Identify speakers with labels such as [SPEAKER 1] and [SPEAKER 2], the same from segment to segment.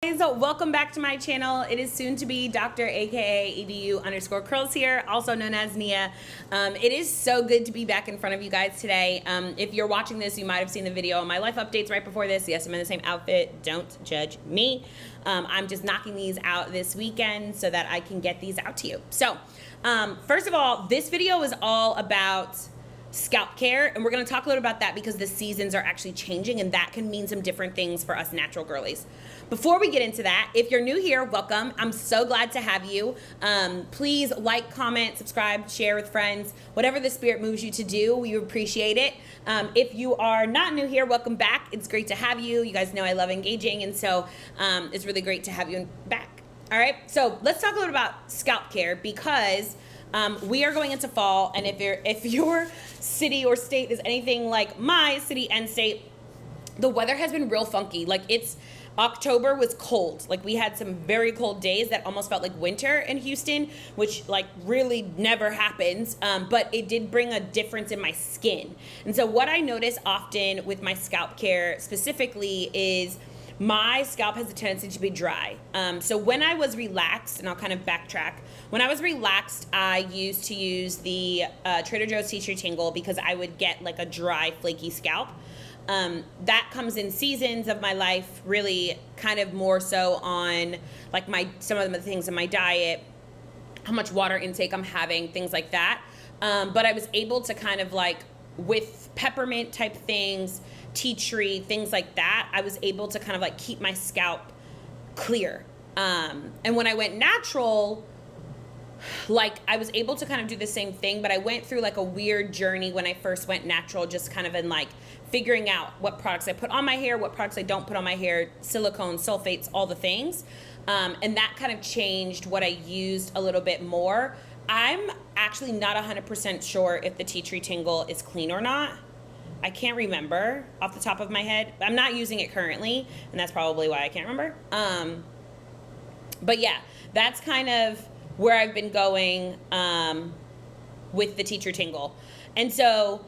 [SPEAKER 1] Guys, welcome back to my channel. It is soon to be Dr. aka edu_curlz here, also known as Nia. It is so good to be back in front of you guys today. If you're watching this, you might have seen the video on my life updates right before this. Yes, I'm in the same outfit. Don't judge me. I'm just knocking these out this weekend so that I can get these out to you. So, first of all, this video is all about scalp care, and we're going to talk a little about that because the seasons are actually changing, and that can mean some different things for us natural girlies. Before we get into that, if you're new here, welcome. I'm so glad to have you. Please like, comment, subscribe, share with friends, whatever the spirit moves you to do. We appreciate it. If you are not new here, welcome back. It's great to have you. You guys know I love engaging, and so it's really great to have you back. All right, so let's talk a little about scalp care because we are going into fall, and if your city or state is anything like my city and state, the weather has been real funky. Like October was cold. Like we had some very cold days that almost felt like winter in Houston, which like really never happens. But it did bring a difference in my skin. And so what I notice often with my scalp care specifically is my scalp has a tendency to be dry. So when I was relaxed, and I'll kind of backtrack, when I was relaxed, I used to use the Trader Joe's Tea Tree Tingle because I would get like a dry, flaky scalp. That comes in seasons of my life, really kind of more so on like some of the things in my diet, how much water intake I'm having, things like that. But I was able to kind of like with peppermint type things, tea tree, things like that, I was able to kind of like keep my scalp clear. And when I went natural, like I was able to kind of do the same thing, but I went through like a weird journey when I first went natural, just kind of in like figuring out what products I put on my hair, what products I don't put on my hair, silicone, sulfates, all the things. And that kind of changed what I used a little bit more. I'm actually not 100% sure if the tea tree tingle is clean or not. I can't remember off the top of my head. I'm not using it currently, and that's probably why I can't remember. But yeah, that's kind of where I've been going with the tea tree tingle. And so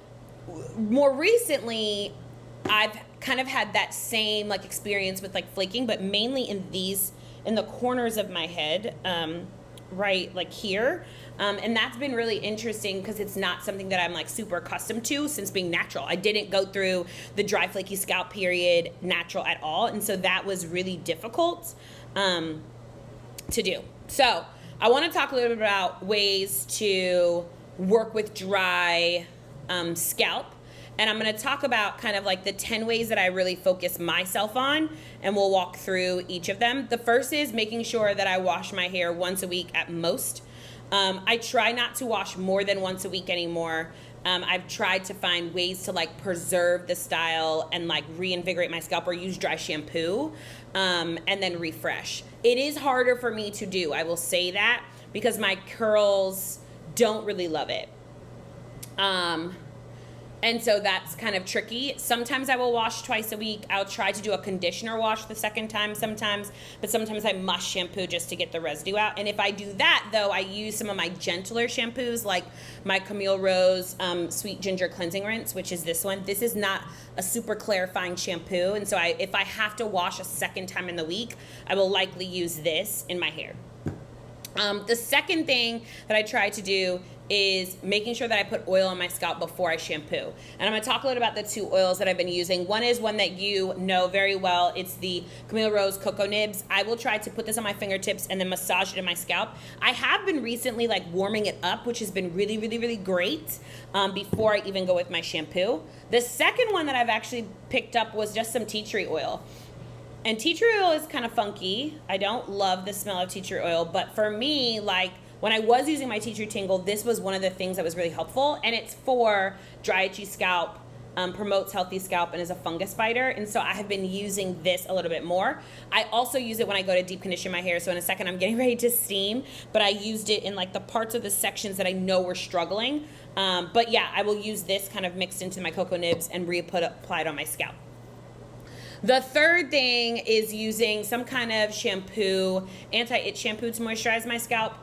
[SPEAKER 1] more recently, I've kind of had that same like experience with like flaking, but mainly in the corners of my head, right like here. And that's been really interesting because it's not something that I'm like super accustomed to since being natural. I didn't go through the dry flaky scalp period natural at all. And so that was really difficult to do. So I want to talk a little bit about ways to work with dry scalp. And I'm going to talk about kind of like the 10 ways that I really focus myself on, and we'll walk through each of them. The first is making sure that I wash my hair once a week at most. I try not to wash more than once a week anymore. I've tried to find ways to like preserve the style and like reinvigorate my scalp or use dry shampoo and then refresh. It is harder for me to do, I will say that, because my curls don't really love it. And so that's kind of tricky. Sometimes I will wash twice a week. I'll try to do a conditioner wash the second time sometimes, but sometimes I must shampoo just to get the residue out. And if I do that, though, I use some of my gentler shampoos, like my Camille Rose Sweet Ginger Cleansing Rinse, which is this one. This is not a super clarifying shampoo, and so if I have to wash a second time in the week, I will likely use this in my hair. The second thing that I try to do is making sure that I put oil on my scalp before I shampoo. And I'm going to talk a little about the two oils that I've been using. One is one that you know very well. It's the Camille Rose Cocoa Nibs. I will try to put this on my fingertips and then massage it in my scalp. I have been recently like warming it up, which has been really, really, really great before I even go with my shampoo. The second one that I've actually picked up was just some tea tree oil. And tea tree oil is kind of funky. I don't love the smell of tea tree oil, but for me, like when I was using my tea tree tingle, this was one of the things that was really helpful, and it's for dry, itchy scalp, promotes healthy scalp, and is a fungus fighter, and so I have been using this a little bit more. I also use it when I go to deep condition my hair, so in a second I'm getting ready to steam, but I used it in like the parts of the sections that I know were struggling. But yeah, I will use this kind of mixed into my cocoa nibs and apply it on my scalp. The third thing is using some kind of shampoo, anti-itch shampoo to moisturize my scalp.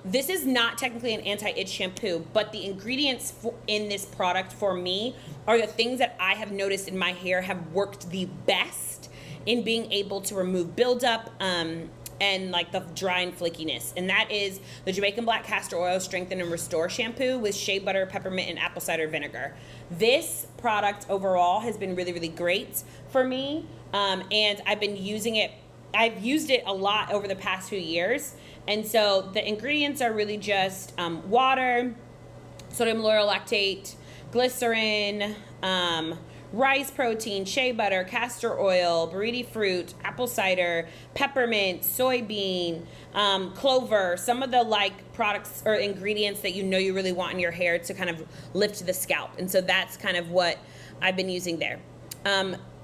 [SPEAKER 1] This is not technically an anti-itch shampoo, but the ingredients in this product for me are the things that I have noticed in my hair have worked the best in being able to remove buildup and like the dry and flakiness. And that is the Jamaican Black Castor Oil Strengthen and Restore Shampoo with shea butter, peppermint, and apple cider vinegar. This product overall has been really, really great for me. And I've been using it. I've used it a lot over the past few years. And so the ingredients are really just water, sodium lauryl lactate, glycerin, rice protein, shea butter, castor oil, buriti fruit, apple cider, peppermint, soybean, clover, some of the like products or ingredients that you know you really want in your hair to kind of lift the scalp. And so that's kind of what I've been using there.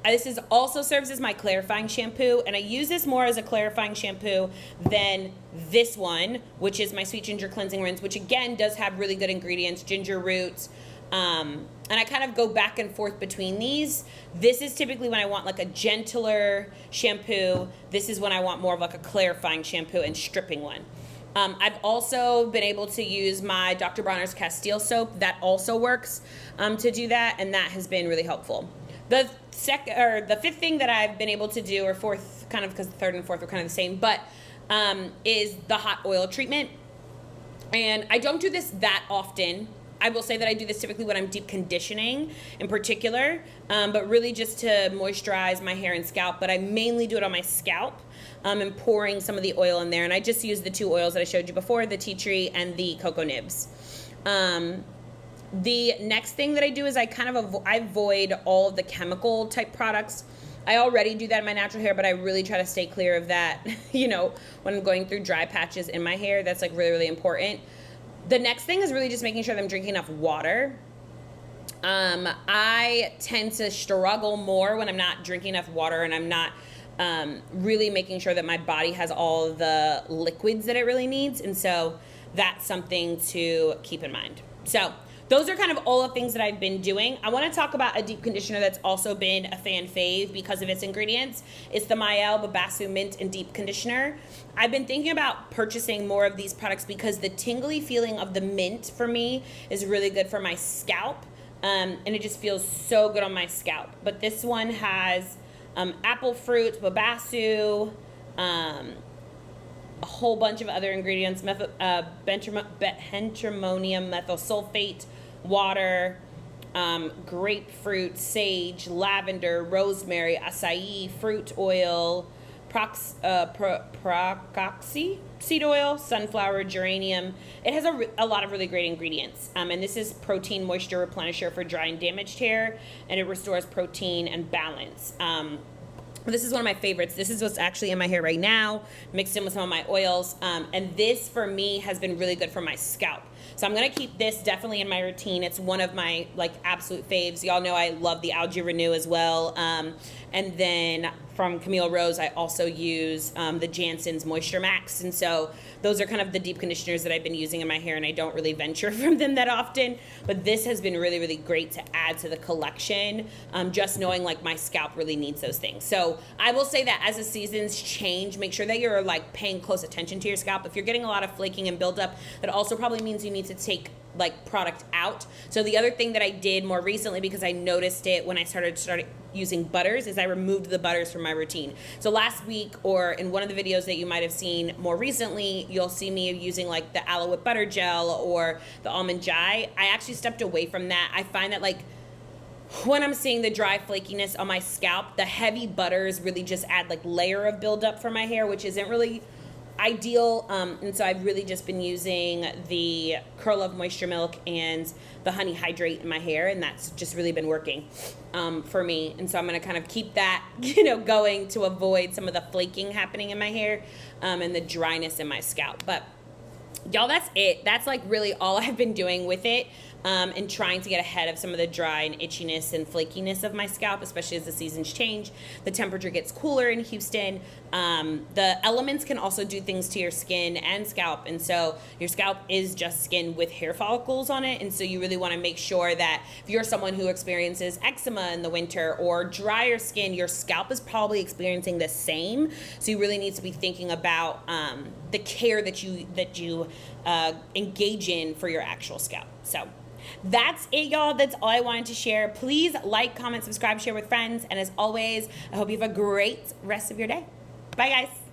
[SPEAKER 1] This also serves as my clarifying shampoo, and I use this more as a clarifying shampoo than this one, which is my Sweet Ginger Cleansing Rinse, which again does have really good ingredients, ginger roots, and I kind of go back and forth between these. This is typically when I want like a gentler shampoo. This is when I want more of like a clarifying shampoo and stripping one. I've also been able to use my Dr. Bronner's Castile soap. That also works to do that, and that has been really helpful. The fifth thing that I've been able to do, or fourth, kind of because the third and fourth are kind of the same, but is the hot oil treatment. And I don't do this that often. I will say that I do this typically when I'm deep conditioning in particular, but really just to moisturize my hair and scalp. But I mainly do it on my scalp and pouring some of the oil in there. And I just use the two oils that I showed you before, the tea tree and the cocoa nibs. The next thing that I do is I kind of avoid all of the chemical type products. I already do that in my natural hair, but I really try to stay clear of that, you know, when I'm going through dry patches in my hair. That's like really, really important. The next thing is really just making sure that I'm drinking enough water. I tend to struggle more when I'm not drinking enough water and I'm not really making sure that my body has all the liquids that it really needs. And so that's something to keep in mind. So those are kind of all the things that I've been doing. I want to talk about a deep conditioner that's also been a fan fave because of its ingredients. It's the Mael Babasu Mint and Deep Conditioner. I've been thinking about purchasing more of these products because the tingly feeling of the mint for me is really good for my scalp. And it just feels so good on my scalp. But this one has apple fruit, babasu, a whole bunch of other ingredients, bentramonium methyl sulfate, water, grapefruit, sage, lavender, rosemary, acai, fruit oil, procoxy, seed oil, sunflower, geranium. It has a lot of really great ingredients. And this is protein moisture replenisher for dry and damaged hair, and it restores protein and balance. This is one of my favorites. This is what's actually in my hair right now, mixed in with some of my oils. And this, for me, has been really good for my scalp. So I'm going to keep this definitely in my routine. It's one of my, like, absolute faves. Y'all know I love the Algae Renew as well. And then from Camille Rose, I also use the Jansen's Moisture Max. And so those are kind of the deep conditioners that I've been using in my hair, and I don't really venture from them that often. But this has been really, really great to add to the collection, just knowing, like, my scalp really needs those things. So I will say that as the seasons change, make sure that you're, like, paying close attention to your scalp. If you're getting a lot of flaking and buildup, that also probably means you need to take like product out. So the other thing that I did more recently, because I noticed it when I started using butters, is I removed the butters from my routine. So last week, or in one of the videos that you might have seen more recently, you'll see me using like the aloe with butter gel or the almond jai. I actually stepped away from that. I find that like when I'm seeing the dry flakiness on my scalp, the heavy butters really just add like layer of buildup for my hair, which isn't really ideal. And so I've really just been using the Curl of Moisture Milk and the Honey Hydrate in my hair, and that's just really been working for me. And so I'm going to kind of keep that, going to avoid some of the flaking happening in my hair and the dryness in my scalp. But y'all, that's it. That's like really all I've been doing with it. And trying to get ahead of some of the dry and itchiness and flakiness of my scalp, especially as the seasons change. The temperature gets cooler in Houston. The elements can also do things to your skin and scalp. And so your scalp is just skin with hair follicles on it. And so you really want to make sure that if you're someone who experiences eczema in the winter or drier skin, your scalp is probably experiencing the same. So you really need to be thinking about the care that you engage in for your actual scalp. So that's it, y'all. That's all I wanted to share. Please like, comment, subscribe, share with friends. And as always, I hope you have a great rest of your day. Bye, guys.